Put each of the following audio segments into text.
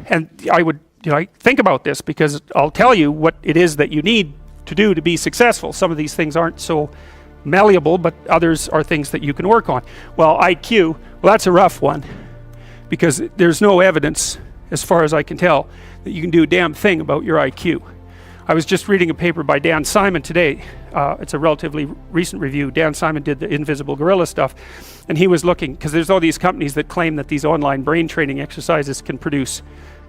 And I would think about this, because I'll tell you what it is that you need to do to be successful. Some of these things aren't so malleable, but others are things that you can work on. Well, IQ, well, that's a rough one, because there's no evidence, as far as I can tell, that you can do a damn thing about your IQ. I was just reading a paper by Dan Simon today. It's a relatively recent review. Dan Simon did the invisible gorilla stuff, and he was looking, because there's all these companies that claim that these online brain training exercises can produce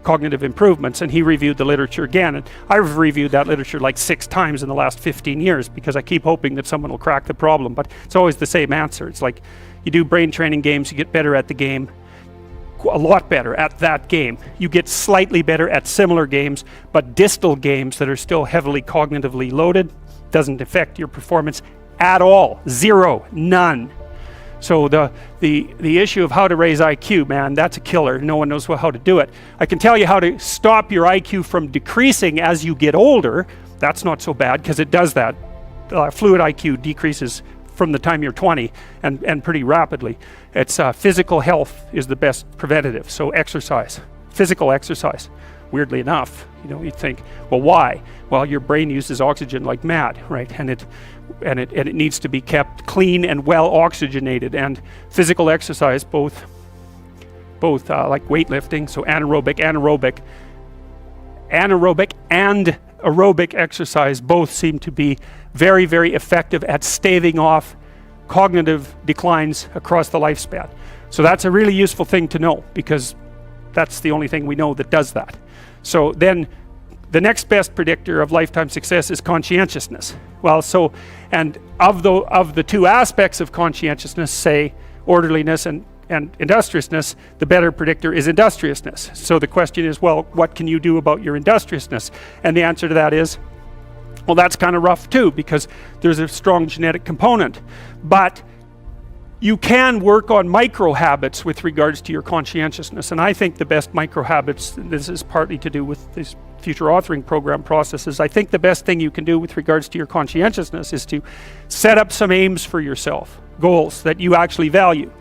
cognitive improvements, and he reviewed the literature again, and I've reviewed that literature like 6 times in the last 15 years, because I keep hoping that someone will crack the problem, but it's always the same answer. It's like, you do brain training games, you get better at the game, a lot better at that game. You get slightly better at similar games, but distal games that are still heavily cognitively loaded doesn't affect your performance at all. Zero, none. So the issue of how to raise IQ, man, that's a killer. No one knows how to do it. I can tell you how to stop your IQ from decreasing as you get older. That's not so bad, because it does that. Fluid IQ decreases from the time you're 20 and pretty rapidly. It's physical health is the best preventative. So exercise, physical exercise. Weirdly enough, you'd think, well, why? Well, your brain uses oxygen like mad, right? And it needs to be kept clean and well oxygenated. And physical exercise, both like weightlifting, so anaerobic and aerobic exercise, both seem to be very, very effective at staving off cognitive declines across the lifespan. So that's a really useful thing to know, because that's the only thing we know that does that. So then the next best predictor of lifetime success is conscientiousness. Well, so, and of the 2 aspects of conscientiousness, say orderliness and industriousness, the better predictor is industriousness. So the question is, well, what can you do about your industriousness? And the answer to that is, well, that's kind of rough too, because there's a strong genetic component. But you can work on micro habits with regards to your conscientiousness. And I think the best micro habits, this is partly to do with this future authoring program processes, I think the best thing you can do with regards to your conscientiousness is to set up some aims for yourself, goals that you actually value.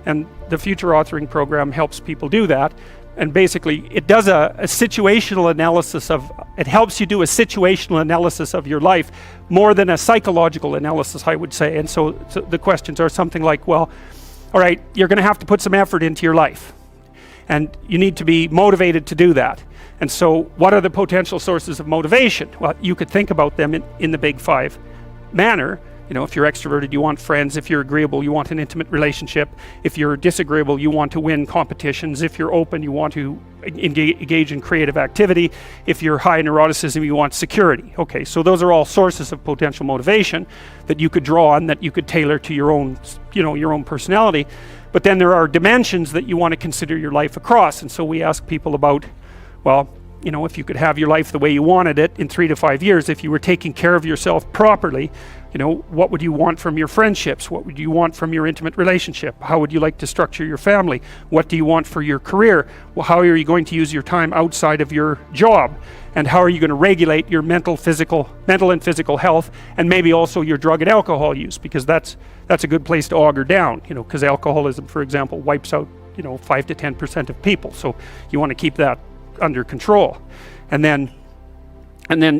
And the future authoring program helps people do that. And basically, it does a situational analysis it helps you do a situational analysis of your life more than a psychological analysis, I would say. And so the questions are something like, well, all right, you're going to have to put some effort into your life, and you need to be motivated to do that. And so what are the potential sources of motivation? Well, you could think about them in the big 5 manner. If you're extroverted, you want friends. If you're agreeable, you want an intimate relationship. If you're disagreeable, you want to win competitions. If you're open, you want to engage in creative activity. If you're high in neuroticism, you want security. Okay, so those are all sources of potential motivation that you could draw on, that you could tailor to your own, your own personality. But then there are dimensions that you want to consider your life across. And so we ask people about, well, if you could have your life the way you wanted it in 3 to 5 years, if you were taking care of yourself properly, what would you want from your friendships? What would you want from your intimate relationship? How would you like to structure your family? What do you want for your career? Well, how are you going to use your time outside of your job? And how are you going to regulate your mental and physical health, and maybe also your drug and alcohol use? Because that's a good place to auger down, because alcoholism, for example, wipes out 5 to 10% of people. So you want to keep that under control. And then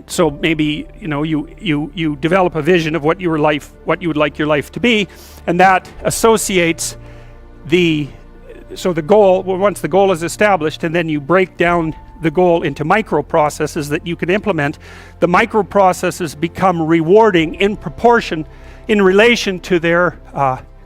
so maybe you develop a vision of what you would like your life to be, and that associates the goal. Well, once the goal is established, and then you break down the goal into micro processes that you can implement. The micro processes become rewarding in proportion, in relation to their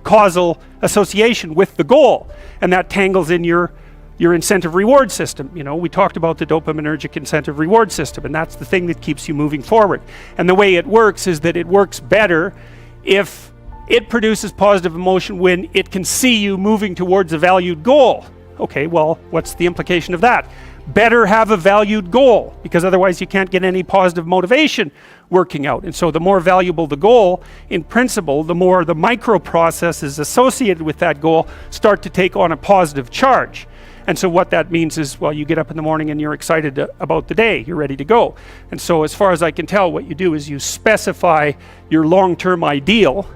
causal association with the goal, and that tangles in your incentive reward system. We talked about the dopaminergic incentive reward system, and that's the thing that keeps you moving forward. And the way it works is that it works better if it produces positive emotion when it can see you moving towards a valued goal. Okay, well, what's the implication of that? Better have a valued goal, because otherwise you can't get any positive motivation working out. And so the more valuable the goal, in principle, the more the micro processes associated with that goal start to take on a positive charge. And so what that means is, well, you get up in the morning and you're excited about the day, you're ready to go. And so as far as I can tell, what you do is you specify your long-term ideal.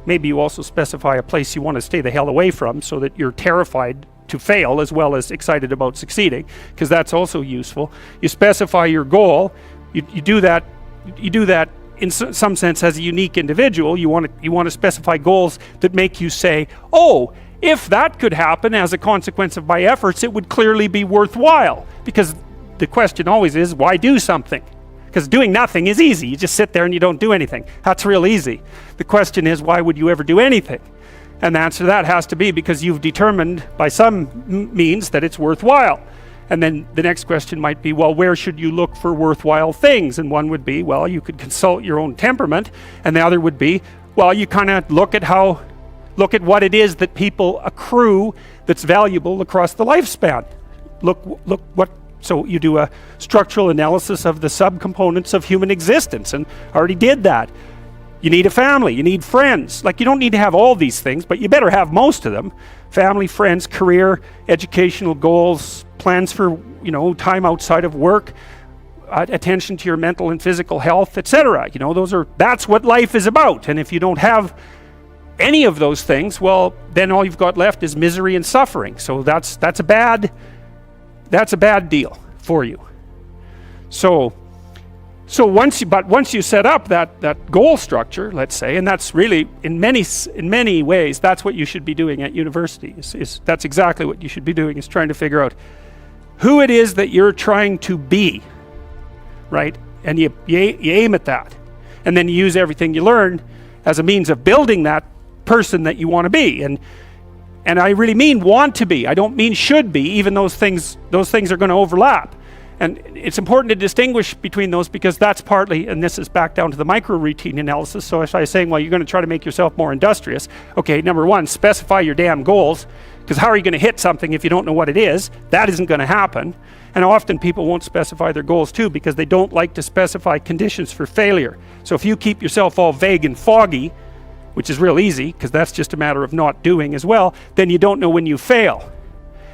Maybe you also specify a place you want to stay the hell away from, so that you're terrified to fail as well as excited about succeeding, because that's also useful. You specify your goal. You do that in some sense as a unique individual. You want to specify goals that make you say, oh, if that could happen as a consequence of my efforts, it would clearly be worthwhile. Because the question always is, why do something? Because doing nothing is easy. You just sit there and you don't do anything. That's real easy. The question is, why would you ever do anything? And the answer to that has to be because you've determined by some means that it's worthwhile. And then the next question might be, well, where should you look for worthwhile things? And one would be, well, you could consult your own temperament. And the other would be, well, you kind of look at what it is that people accrue that's valuable across the lifespan. So you do a structural analysis of the subcomponents of human existence, and I already did that. You need a family, you need friends. Like, you don't need to have all these things, but you better have most of them. Family, friends, career, educational goals, plans for, time outside of work, attention to your mental and physical health, etc. That's what life is about. And if you don't have any of those things, well, then all you've got left is misery and suffering. So that's a bad deal for you. So once you set up that goal structure, let's say, and that's really in many ways that's what you should be doing at university. That's exactly what you should be doing, is trying to figure out who it is that you're trying to be, right? And you aim at that, and then you use everything you learn as a means of building that person that you want to be. And I really mean want to be. I don't mean should be, even those things are going to overlap. And it's important to distinguish between those, because that's partly, and this is back down to the micro-routine analysis. So as I was saying, well, you're going to try to make yourself more industrious. Okay, number one, specify your damn goals, because how are you going to hit something if you don't know what it is? That isn't going to happen. And often people won't specify their goals too, because they don't like to specify conditions for failure. So if you keep yourself all vague and foggy, which is real easy, because that's just a matter of not doing as well, then you don't know when you fail.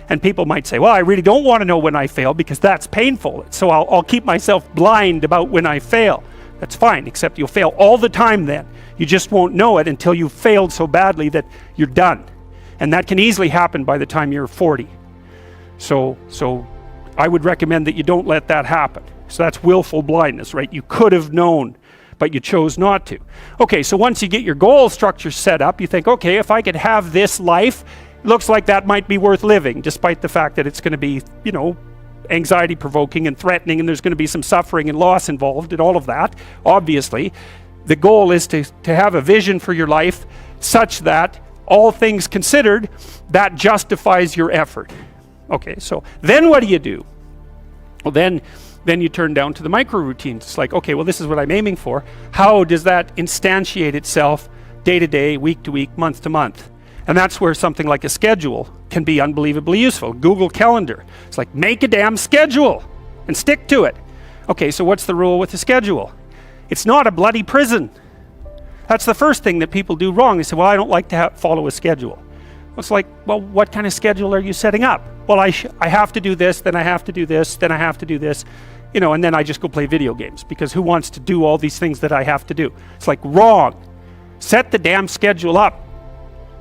And people might say, well, I really don't want to know when I fail because that's painful. So I'll keep myself blind about when I fail. That's fine, except you'll fail all the time then. You just won't know it until you've failed so badly that you're done. And that can easily happen by the time you're 40. So I would recommend that you don't let that happen. So that's willful blindness, right? You could have known, but you chose not to. Okay, so once you get your goal structure set up, you think, okay, if I could have this life, looks like that might be worth living, despite the fact that it's going to be, anxiety provoking and threatening, and there's going to be some suffering and loss involved and all of that. Obviously, the goal is to have a vision for your life such that, all things considered, that justifies your effort. Okay, so then what do? Well, then you turn down to the micro routines. It's like, okay, well, this is what I'm aiming for. How does that instantiate itself day to day, week to week, month to month? And that's where something like a schedule can be unbelievably useful. Google Calendar. It's like, make a damn schedule and stick to it. Okay, so what's the rule with the schedule? It's not a bloody prison. That's the first thing that people do wrong. They say, well, I don't like to follow a schedule. It's like, well, what kind of schedule are you setting up? Well, I have to do this, then I have to do this, then I have to do this, and then I just go play video games, because who wants to do all these things that I have to do? It's like, wrong. Set the damn schedule up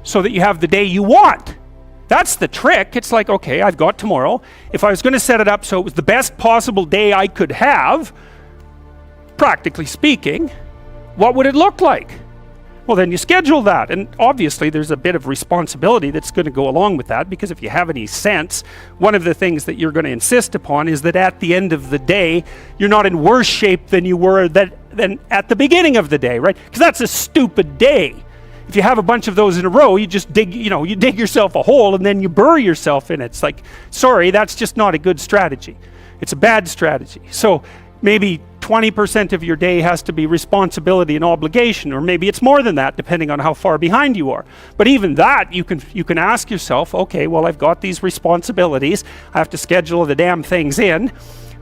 so that you have the day you want. That's the trick. It's like, okay, I've got tomorrow. If I was going to set it up so it was the best possible day I could have, practically speaking, what would it look like? Well, then you schedule that. And obviously there's a bit of responsibility that's going to go along with that, because if you have any sense, one of the things that you're going to insist upon is that at the end of the day, you're not in worse shape than you were than at the beginning of the day, right? Because that's a stupid day. If you have a bunch of those in a row, you just dig yourself a hole and then you bury yourself in it. It's like, sorry, that's just not a good strategy. It's a bad strategy. So maybe 20% of your day has to be responsibility and obligation, or maybe it's more than that, depending on how far behind you are. But even that, you can ask yourself, okay, well, I've got these responsibilities. I have to schedule the damn things in.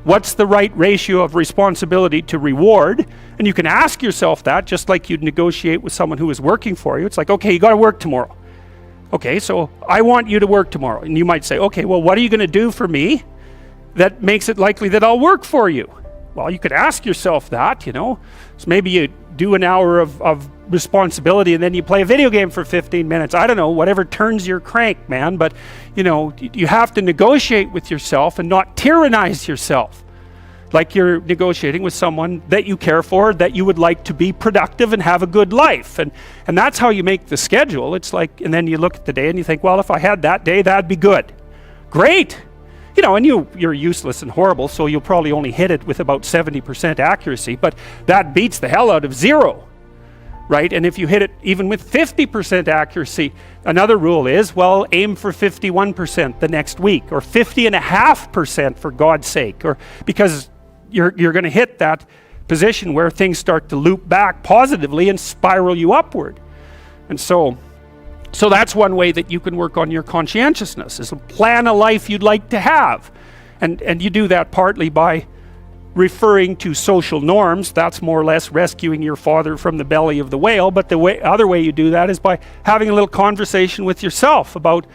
What's the right ratio of responsibility to reward? And you can ask yourself that, just like you'd negotiate with someone who is working for you. It's like, okay, you got to work tomorrow. Okay, so I want you to work tomorrow. And you might say, okay, well, what are you going to do for me that makes it likely that I'll work for you? Well, you could ask yourself that, So maybe you do an hour of responsibility, and then you play a video game for 15 minutes. I don't know, whatever turns your crank, man. But you know, you have to negotiate with yourself and not tyrannize yourself like you're negotiating with someone that you care for, that you would like to be productive and have a good life. And that's how you make the schedule. It's like, and then you look at the day and you think, well, if I had that day, that'd be good. Great. You know, and you're useless and horrible, so you'll probably only hit it with about 70% accuracy, but that beats the hell out of 0, right? And if you hit it even with 50% accuracy, another rule is, well, aim for 51% the next week, or 50.5% for God's sake, or because you're going to hit that position where things start to loop back positively and spiral you upward. And so that's one way that you can work on your conscientiousness, is plan a life you'd like to have. And you do that partly by referring to social norms. That's more or less rescuing your father from the belly of the whale. But the other way you do that is by having a little conversation with yourself about,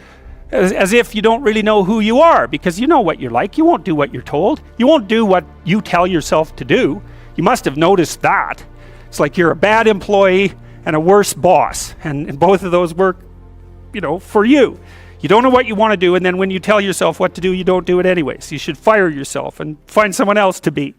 as if you don't really know who you are, because you know what you're like. You won't do what you're told. You won't do what you tell yourself to do. You must have noticed that. It's like you're a bad employee and a worse boss, and both of those work, you know, for you. You don't know what you want to do, and then when you tell yourself what to do, you don't do it anyways. You should fire yourself and find someone else to be.